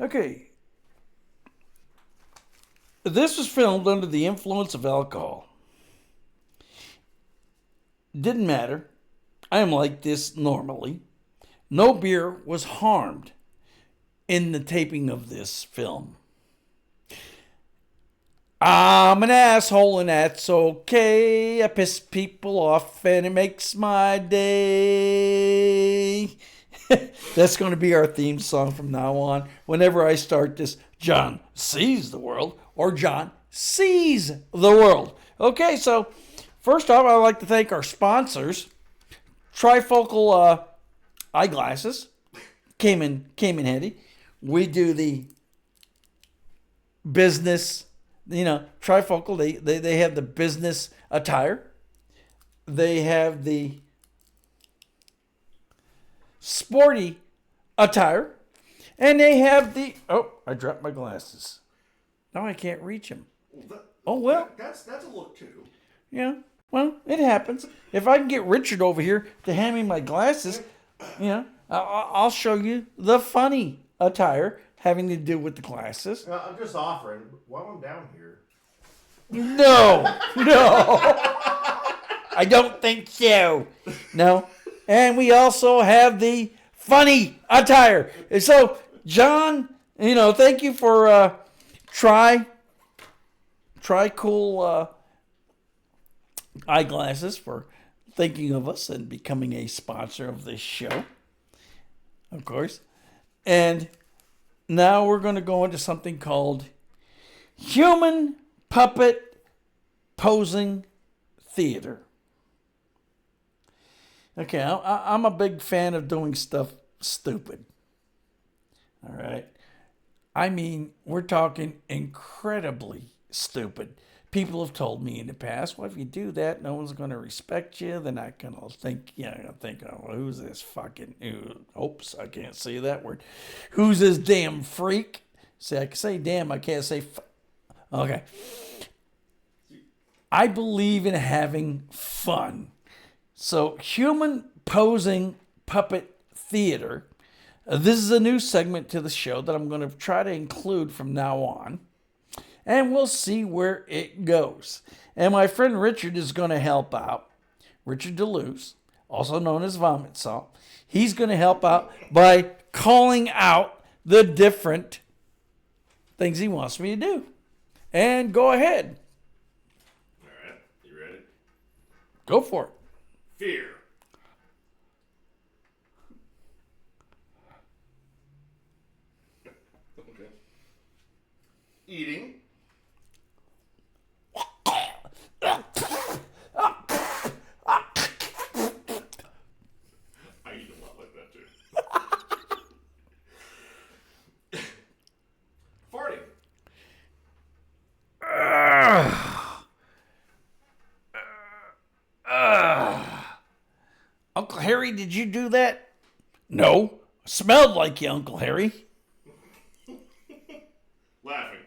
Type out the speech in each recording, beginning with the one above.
Okay. This was filmed under the influence of alcohol. Didn't matter. I am like this normally. No beer was harmed in the taping of this film. I'm an asshole and that's okay. I piss people off and it makes my day. That's going to be our theme song from now on. Whenever I start this, John sees the world or John sees the world. Okay, so first off, I'd like to thank our sponsors. Trifocal eyeglasses came in handy. We do the business, trifocal. They have the business attire. They have the sporty attire, and they have the I dropped my glasses. Now I can't reach them. That's a look too. Yeah. Well, it happens. If I can get Richard over here to hand me my glasses, I'll show you the funny attire having to do with the glasses. I'm just offering while I'm down here. No. I don't think so. No. And we also have the funny attire. And so, John, thank you for Try Cool eyeglasses for thinking of us and becoming a sponsor of this show, of course. And now we're going to go into something called human puppet posing theater. Okay, I'm a big fan of doing stuff stupid. All right. I mean, we're talking incredibly stupid. People have told me in the past, well, if you do that, no one's going to respect you. They're not going to think, oh, who's this fucking, oops, I can't say that word. Who's this damn freak? See, I can say damn, I can't say Okay. I believe in having fun. So, human posing puppet theater. This is a new segment to the show that I'm going to try to include from now on. And we'll see where it goes. And my friend Richard is going to help out. Richard DeLuz, also known as Vomit Salt. He's going to help out by calling out the different things he wants me to do. And go ahead. All right. You ready? Go for it. Fear. Okay. Eating. I eat a lot like that too. Farting. Uncle Harry, did you do that? No. Smelled like you, Uncle Harry. Laughing.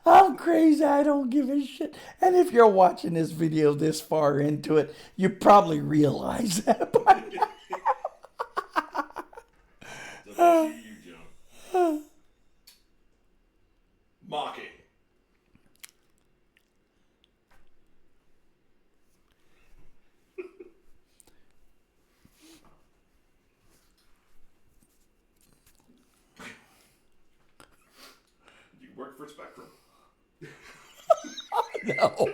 I'm crazy. I don't give a shit. And if you're watching this video this far into it, you probably realize that by now. You jump. Mocking. You work for Spectrum. No.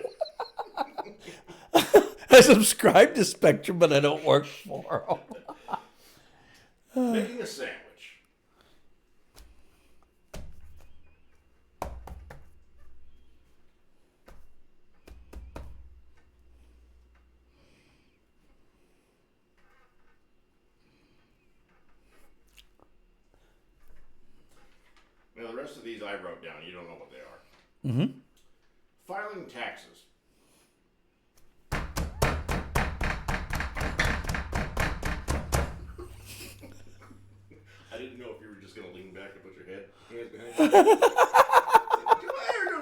I subscribe to Spectrum, but I don't work for them. Making a sandwich. Now the rest of these I wrote down. You don't know what they are. Mm-hmm. Filing taxes. I didn't know if you were just going to lean back and put your hands behind you.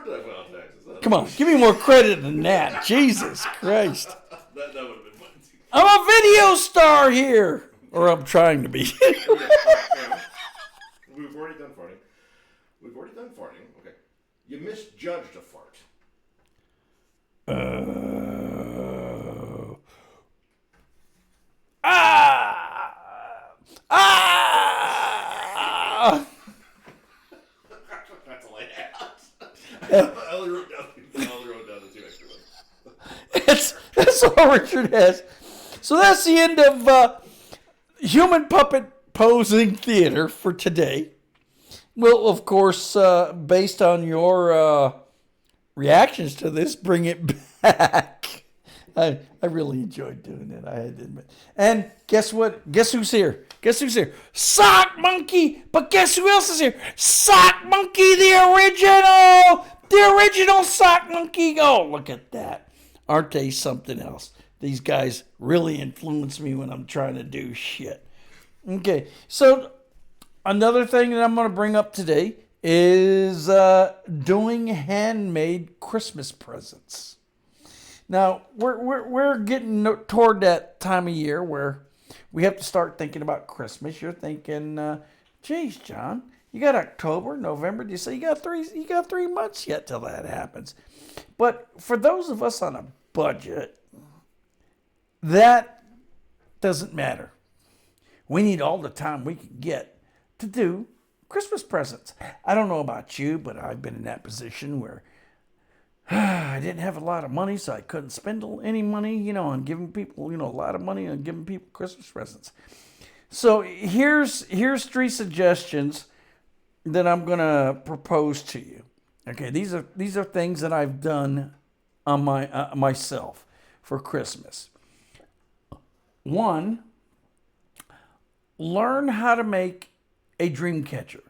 Don't I file taxes? Come on, give me more credit than that. Jesus Christ. That would have been fun too. I'm a video star here. Or I'm trying to be. done farting. Okay. You misjudged a fart. Ah! That's all I had. I only wrote down the two extra ones. That's all Richard has. So that's the end of human puppet posing theater for today. We'll, of course, based on your reactions to this, bring it back. I really enjoyed doing it, I had to admit. And guess what? Guess who's here? Guess who's here? Sock Monkey! But guess who else is here? Sock Monkey, the original! The original Sock Monkey! Oh, look at that. Aren't they something else? These guys really influence me when I'm trying to do shit. Okay, so another thing that I'm going to bring up today is doing handmade Christmas presents. Now, we're getting toward that time of year where we have to start thinking about Christmas. You're thinking, geez, John, you got October, November, December. You got 3 months yet till that happens. But for those of us on a budget, that doesn't matter. We need all the time we can get to do Christmas presents. I don't know about you, but I've been in that position where I didn't have a lot of money, so I couldn't spend any money, on giving people, a lot of money on giving people Christmas presents. So here's 3 suggestions that I'm gonna propose to you. Okay, these are things that I've done on my myself for Christmas. 1, learn how to make a dream catcher.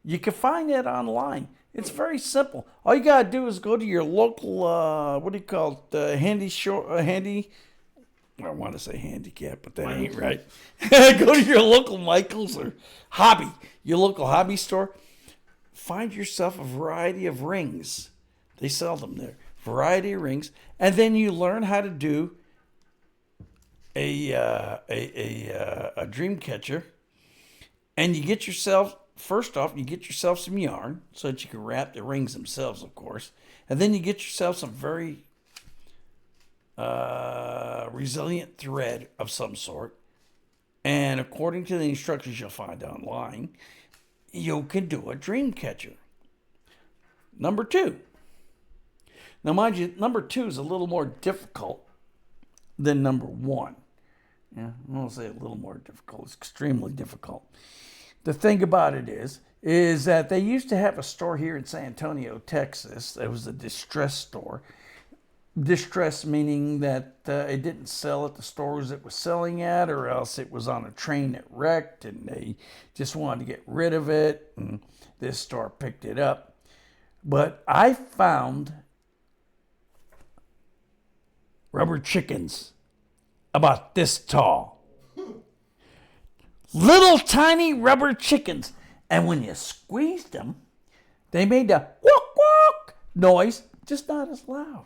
You can find it online. It's very simple. All you gotta do is go to your local, handy. I want to say handicap, but that ain't right. Go to your local Michael's or your local hobby store. Find yourself a variety of rings. They sell them there. Variety of rings, and then you learn how to do a dream catcher, and you get yourself. First off, you get yourself some yarn so that you can wrap the rings themselves, of course. And then you get yourself some very resilient thread of some sort. And according to the instructions you'll find online, you can do a dream catcher. Number 2. Now, mind you, number 2 is a little more difficult than number 1. Yeah, I'm going to say a little more difficult. It's extremely difficult. The thing about it is that they used to have a store here in San Antonio, Texas. It was a distress store. Distress meaning that it didn't sell at the stores it was selling at, or else it was on a train that wrecked and they just wanted to get rid of it, and this store picked it up. But I found rubber chickens about this tall. Little tiny rubber chickens. And when you squeezed them, they made a walk walk noise, just not as loud.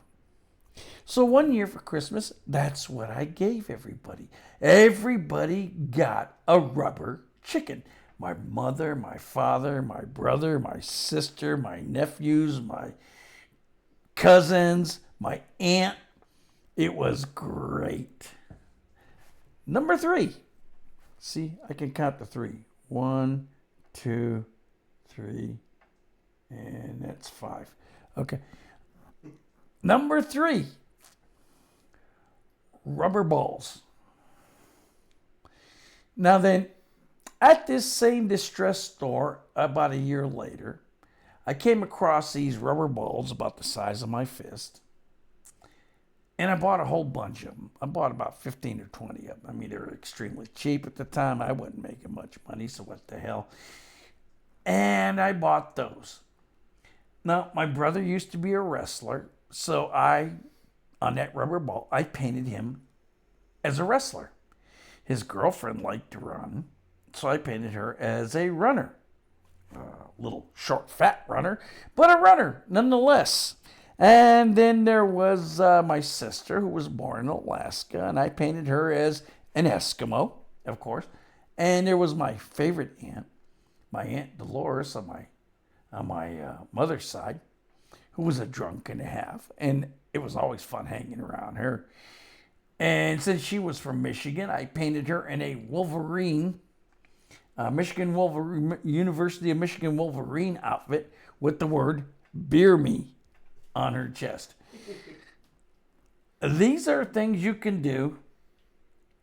So one year for Christmas, that's what I gave everybody. Everybody got a rubber chicken. My mother, my father, my brother, my sister, my nephews, my cousins, my aunt. It was great. Number 3. See, I can count to 3. 1, 2, 3, and that's 5. Okay. Number 3, rubber balls. Now then, at this same distress store about a year later, I came across these rubber balls about the size of my fist. And I bought a whole bunch of them. I bought about 15 or 20 of them. I mean, they were extremely cheap at the time. I wasn't making much money, so what the hell. And I bought those. Now, my brother used to be a wrestler, so on that rubber ball, I painted him as a wrestler. His girlfriend liked to run, so I painted her as a runner. A little short, fat runner, but a runner nonetheless. And then there was my sister, who was born in Alaska, and I painted her as an Eskimo, of course. And there was my favorite aunt, my Aunt Dolores on on my mother's side, who was a drunk and a half, and it was always fun hanging around her. And since she was from Michigan, I painted her in a Wolverine, University of Michigan Wolverine outfit with the word "Beer Me" on her chest. These are things you can do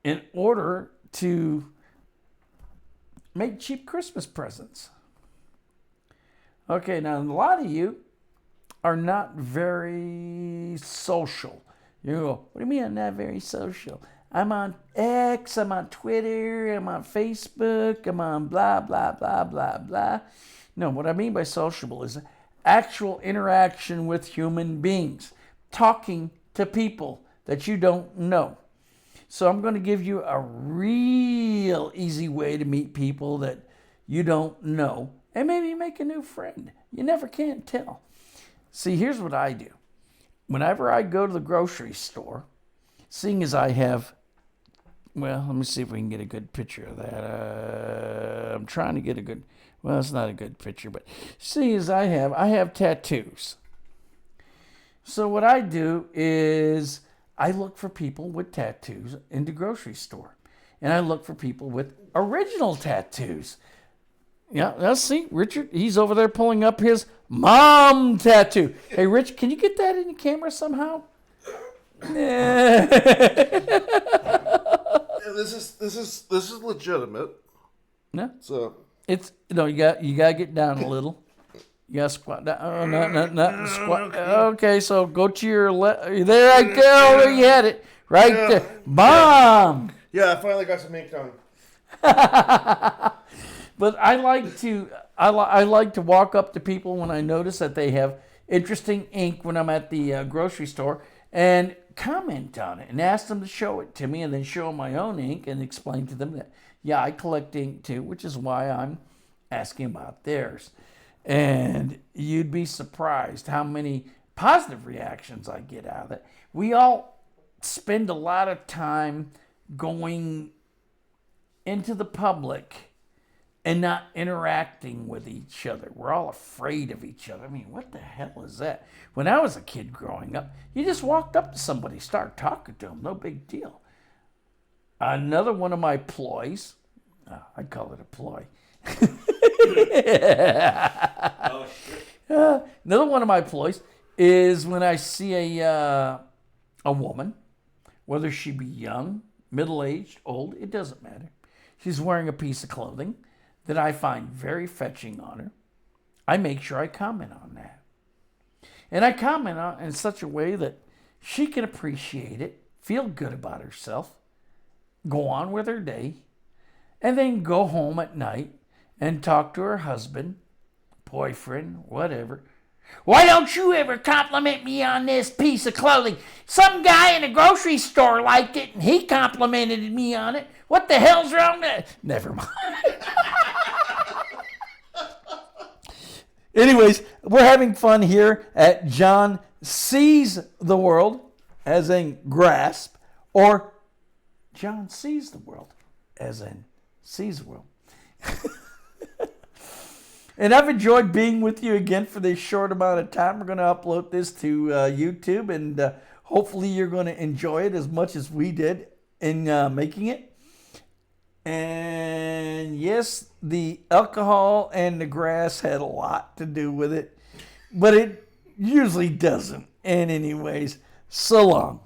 in order to make cheap Christmas presents. Okay, now a lot of you are not very social. You go, what do you mean I'm not very social? I'm on X, I'm on Twitter, I'm on Facebook, I'm on blah, blah, blah, blah, blah. No, what I mean by sociable is actual interaction with human beings, talking to people that you don't know. So I'm going to give you a real easy way to meet people that you don't know and maybe make a new friend. You never can tell. See, here's what I do. Whenever I go to the grocery store, seeing as I have, well, let me see if we can get a good picture of that. I'm trying to get a good, well, it's not a good picture, but seeing as I have tattoos. So what I do is I look for people with tattoos in the grocery store. And I look for people with original tattoos. Yeah, now see, Richard, he's over there pulling up his mom tattoo. Hey, Rich, can you get that in the camera somehow? Yeah, this is legitimate. No, So it's no, you gotta get down a little. You gotta squat down. Oh, no, squat. Okay, so go to your left. There I go. There you had it. Right there. Mom. yeah, I finally got some ink done. But I like to walk up to people when I notice that they have interesting ink when I'm at the grocery store and comment on it and ask them to show it to me and then show them my own ink and explain to them that, yeah, I collect ink too, which is why I'm asking about theirs. And you'd be surprised how many positive reactions I get out of it. We all spend a lot of time going into the public and not interacting with each other. We're all afraid of each other. I mean, what the hell is that? When I was a kid growing up, you just walked up to somebody, start talking to them, no big deal. Another one of my ploys, I call it a ploy. Another one of my ploys is when I see a woman, whether she be young, middle-aged, old, it doesn't matter. She's wearing a piece of clothing that I find very fetching on her. I make sure I comment on that. And I comment on it in such a way that she can appreciate it, feel good about herself, go on with her day, and then go home at night and talk to her husband, boyfriend, whatever. Why don't you ever compliment me on this piece of clothing? Some guy in a grocery store liked it and he complimented me on it. What the hell's wrong with it? Never mind. Anyways, we're having fun here at John Sees the World, as in grasp, or John Sees the World, as in sees the world. And I've enjoyed being with you again for this short amount of time. We're going to upload this to YouTube, and hopefully you're going to enjoy it as much as we did in making it. And yes, the alcohol and the grass had a lot to do with it, but it usually doesn't. And anyways, so long.